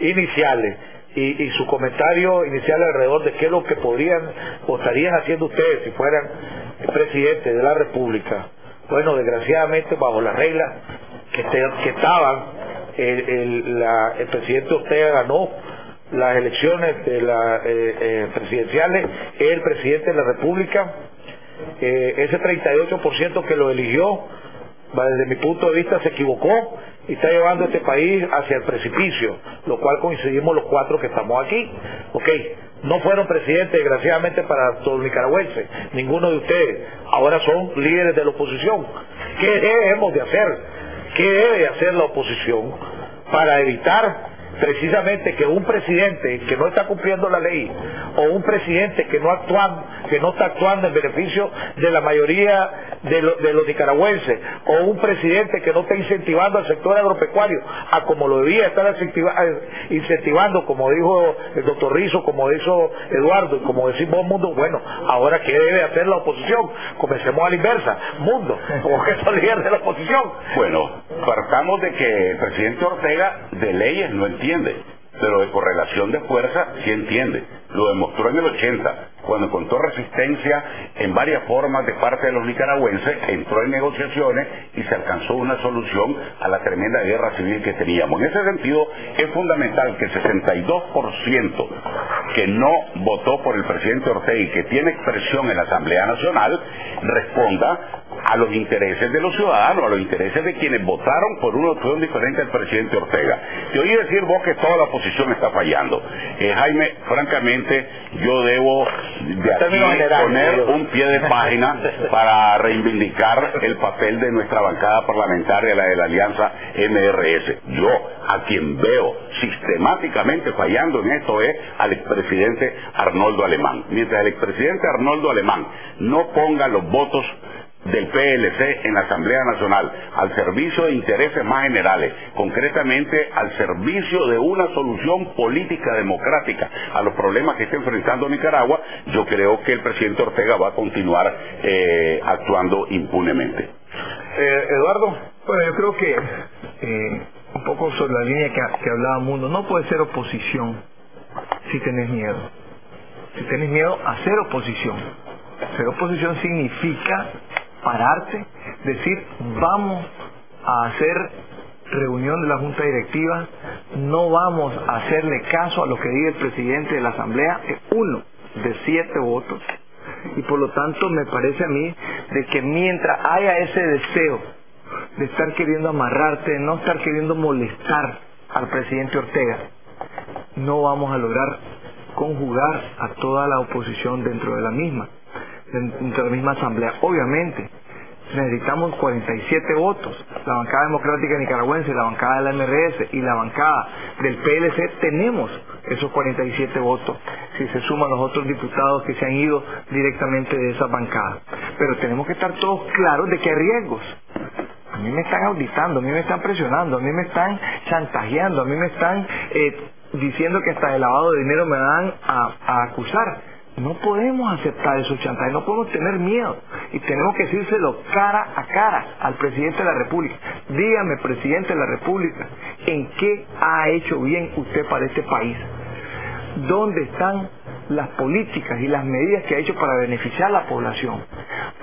iniciales y su comentario inicial alrededor de qué es lo que podrían o estarían haciendo ustedes si fueran presidentes de la República. Bueno, desgraciadamente bajo las reglas que estaban, el presidente Ortega ganó las elecciones de presidenciales, es el presidente de la República. Ese 38% que lo eligió, desde mi punto de vista, se equivocó y está llevando a este país hacia el precipicio, lo cual coincidimos los cuatro que estamos aquí. No fueron presidentes, desgraciadamente, para todos los nicaragüenses, ninguno de ustedes. Ahora son líderes de la oposición. ¿Qué debemos de hacer? ¿Qué debe de hacer la oposición para evitar precisamente que un presidente que no está cumpliendo la ley o un presidente que no está actuando en beneficio de la mayoría de los nicaragüenses, o un presidente que no está incentivando al sector agropecuario a como lo debía estar incentivando, como dijo el doctor Rizo, como dijo Eduardo y como decimos Mundo? Bueno, ahora ¿qué debe hacer la oposición? Comencemos a la inversa. Mundo, como que es el líder de la oposición. Bueno, partamos de que el presidente Ortega de leyes no entiende, pero de correlación de fuerza sí entiende. Lo demostró en el 80, cuando encontró resistencia en varias formas de parte de los nicaragüenses, entró en negociaciones y se alcanzó una solución a la tremenda guerra civil que teníamos. En ese sentido, es fundamental que el 62% que no votó por el presidente Ortega y que tiene expresión en la Asamblea Nacional, responda a los intereses de los ciudadanos, a los intereses de quienes votaron por una opción diferente al presidente Ortega. Te oí decir vos que toda la oposición está fallando. Jaime, francamente, yo debo de aquí poner un pie de página para reivindicar el papel de nuestra bancada parlamentaria, la de la Alianza MRS. Yo, a quien veo sistemáticamente fallando en esto, es al expresidente Arnoldo Alemán. Mientras el expresidente Arnoldo Alemán no ponga los votos del PLC en la Asamblea Nacional al servicio de intereses más generales, concretamente al servicio de una solución política democrática a los problemas que está enfrentando Nicaragua, yo creo que el presidente Ortega va a continuar actuando impunemente. Eduardo. Bueno, yo creo que un poco sobre la línea que hablaba Mundo, no puede ser oposición si tenés miedo. Si tenés miedo a ser oposición. Ser oposición significa pararte, decir, vamos a hacer reunión de la Junta Directiva, no vamos a hacerle caso a lo que diga el presidente de la Asamblea, es uno de 7 votos, y por lo tanto me parece a mí de que mientras haya ese deseo de estar queriendo amarrarte, de no estar queriendo molestar al presidente Ortega, no vamos a lograr conjugar a toda la oposición dentro de la misma asamblea. Obviamente necesitamos 47 votos. La bancada democrática nicaragüense, la bancada de la MRS y la bancada del PLC tenemos esos 47 votos, si se suman los otros diputados que se han ido directamente de esa bancada. Pero tenemos que estar todos claros de que hay riesgos. A mí me están auditando, a mí me están presionando, a mí me están chantajeando, a mí me están diciendo que hasta de lavado de dinero me van a acusar. No podemos aceptar esos chantajes, no podemos tener miedo y tenemos que decírselo cara a cara al presidente de la República. Dígame, presidente de la República, ¿en qué ha hecho bien usted para este país? ¿Dónde están las políticas y las medidas que ha hecho para beneficiar a la población?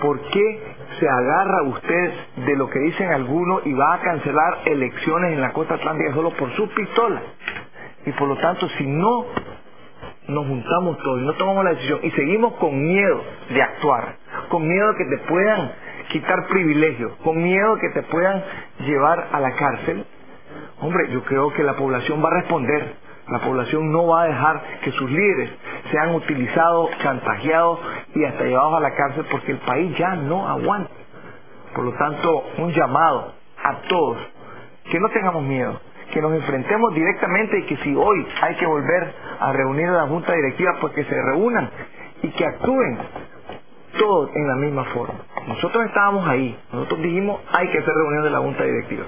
¿Por qué se agarra usted de lo que dicen algunos y va a cancelar elecciones en la costa atlántica solo por sus pistolas? Y por lo tanto, si no nos juntamos todos y no tomamos la decisión y seguimos con miedo de actuar, con miedo de que te puedan quitar privilegios, con miedo de que te puedan llevar a la cárcel, hombre, yo creo que la población va a responder. La población no va a dejar que sus líderes sean utilizados, chantajeados y hasta llevados a la cárcel, porque el país ya no aguanta. Por lo tanto, un llamado a todos, que no tengamos miedo, que nos enfrentemos directamente y que si hoy hay que volver a reunir a la Junta Directiva, pues que se reúnan y que actúen todos en la misma forma. Nosotros estábamos ahí, nosotros dijimos hay que hacer reunión de la Junta Directiva.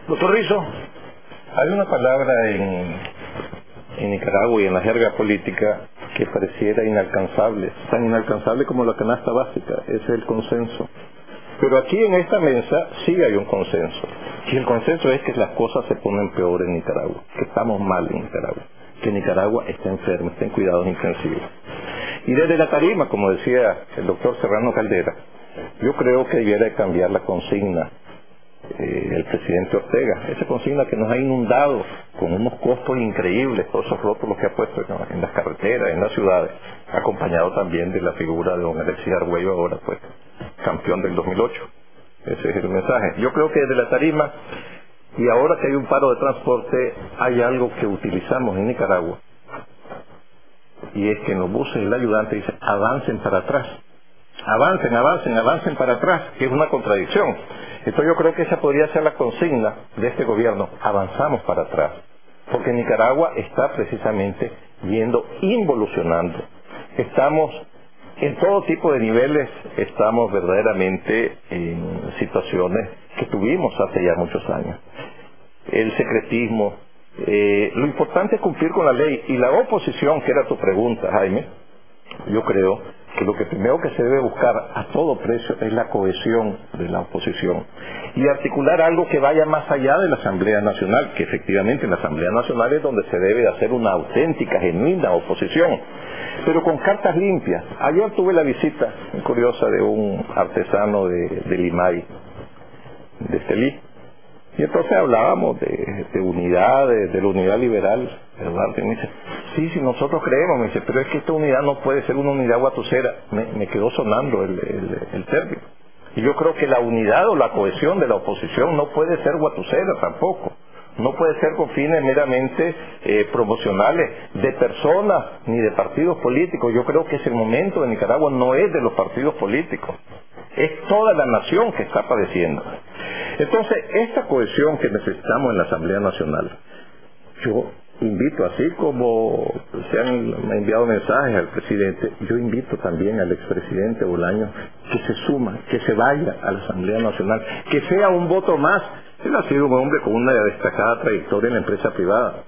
Doctor Rizo. Hay una palabra en Nicaragua y en la jerga política que pareciera inalcanzable, tan inalcanzable como la canasta básica, es el consenso. Pero aquí en esta mesa sí hay un consenso. Y el consenso es que las cosas se ponen peor en Nicaragua, que estamos mal en Nicaragua, que Nicaragua está enferma, está en cuidados intensivos. Y desde la tarima, como decía el doctor Serrano Caldera, yo creo que debiera cambiar la consigna el presidente Ortega, esa consigna que nos ha inundado con unos costos increíbles, todos esos rótulos que ha puesto en las carreteras, en las ciudades, acompañado también de la figura de don Alexis Argüello, ahora pues campeón del 2008. Ese es el mensaje. Yo creo que desde la tarima, y ahora que hay un paro de transporte, hay algo que utilizamos en Nicaragua, y es que en los buses el ayudante dice: avancen para atrás, avancen para atrás, que es una contradicción. Entonces yo creo que esa podría ser la consigna de este gobierno: avanzamos para atrás, porque Nicaragua está precisamente involucionando. Estamos en todo tipo de niveles, estamos verdaderamente en situaciones que tuvimos hace ya muchos años. El secretismo, lo importante es cumplir con la ley, y la oposición, que era tu pregunta, Jaime, yo creo que lo que primero que se debe buscar a todo precio es la cohesión de la oposición y articular algo que vaya más allá de la Asamblea Nacional, que efectivamente en la Asamblea Nacional es donde se debe hacer una auténtica, genuina oposición, pero con cartas limpias. Ayer tuve la visita muy curiosa de un artesano de Limay, de Estelí, y entonces hablábamos de unidad, de la unidad liberal, ¿verdad? Y me dice: sí, nosotros creemos, me dice, pero es que esta unidad no puede ser una unidad guatucera. Me quedó sonando el término. Y yo creo que la unidad o la cohesión de la oposición no puede ser guatucera tampoco. No puede ser con fines meramente promocionales de personas ni de partidos políticos. Yo creo que ese momento de Nicaragua no es de los partidos políticos. Es toda la nación que está padeciendo. Entonces, esta cohesión que necesitamos en la Asamblea Nacional, yo invito, así como se han enviado mensajes al presidente, yo invito también al expresidente Bolaños que se suma, que se vaya a la Asamblea Nacional, que sea un voto más. Él ha sido un hombre con una destacada trayectoria en la empresa privada.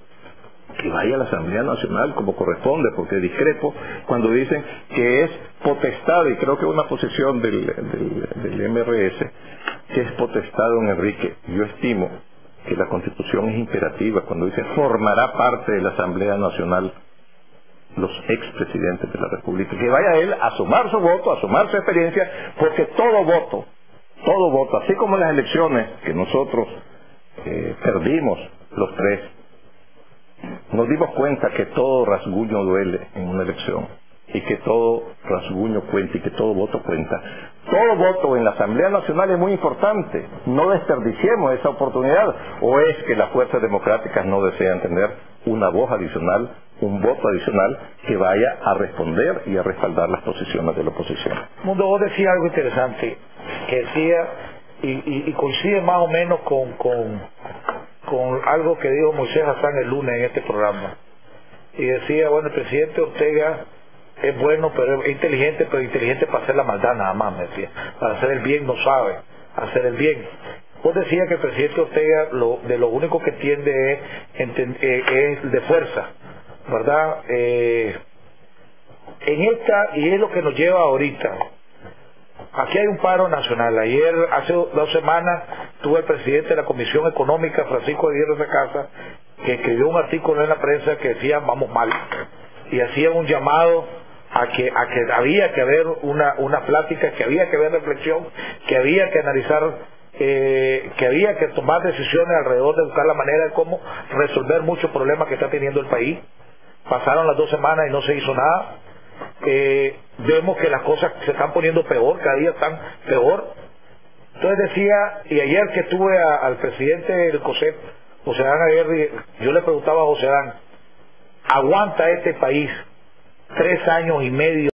Que vaya a la Asamblea Nacional como corresponde, porque discrepo cuando dicen que es potestad, y creo que es una posición del MRS, que es potestad, don Enrique. Yo estimo que la Constitución es imperativa cuando dice: formará parte de la Asamblea Nacional los expresidentes de la República. Que vaya él a sumar su voto, a sumar su experiencia, porque todo voto, así como en las elecciones que nosotros perdimos los tres, nos dimos cuenta que todo rasguño duele en una elección, y que todo rasguño cuenta, y que todo voto cuenta. Todo voto en la Asamblea Nacional es muy importante. No desperdiciemos esa oportunidad. ¿O es que las fuerzas democráticas no desean tener una voz adicional, un voto adicional que vaya a responder y a respaldar las posiciones de la oposición? Mundo, vos decías algo interesante, que decía, y coincide más o menos con algo que dijo Moisés Hassan el lunes en este programa. Y decía: bueno, el presidente Ortega es bueno, pero es inteligente, pero inteligente para hacer la maldad nada más, me decía. Para hacer el bien no sabe hacer el bien. Vos decías que el presidente Ortega lo único que entiende es de fuerza, ¿verdad? En esta, y es lo que nos lleva ahorita. Aquí hay un paro nacional. Ayer, hace 2 semanas, tuve el presidente de la Comisión Económica, Francisco Aguirre de Casa, que escribió un artículo en la prensa que decía: vamos mal, y hacía un llamado a que había que haber una plática, que había que haber reflexión, que había que analizar, que había que tomar decisiones alrededor de buscar la manera de cómo resolver muchos problemas que está teniendo el país. Pasaron las 2 semanas y no se hizo nada. Vemos que las cosas se están poniendo peor, cada día están peor. Entonces decía, y ayer que tuve al presidente del COSEP, José Adán Aguirre, yo le preguntaba a José Adán: ¿aguanta este país 3 años y medio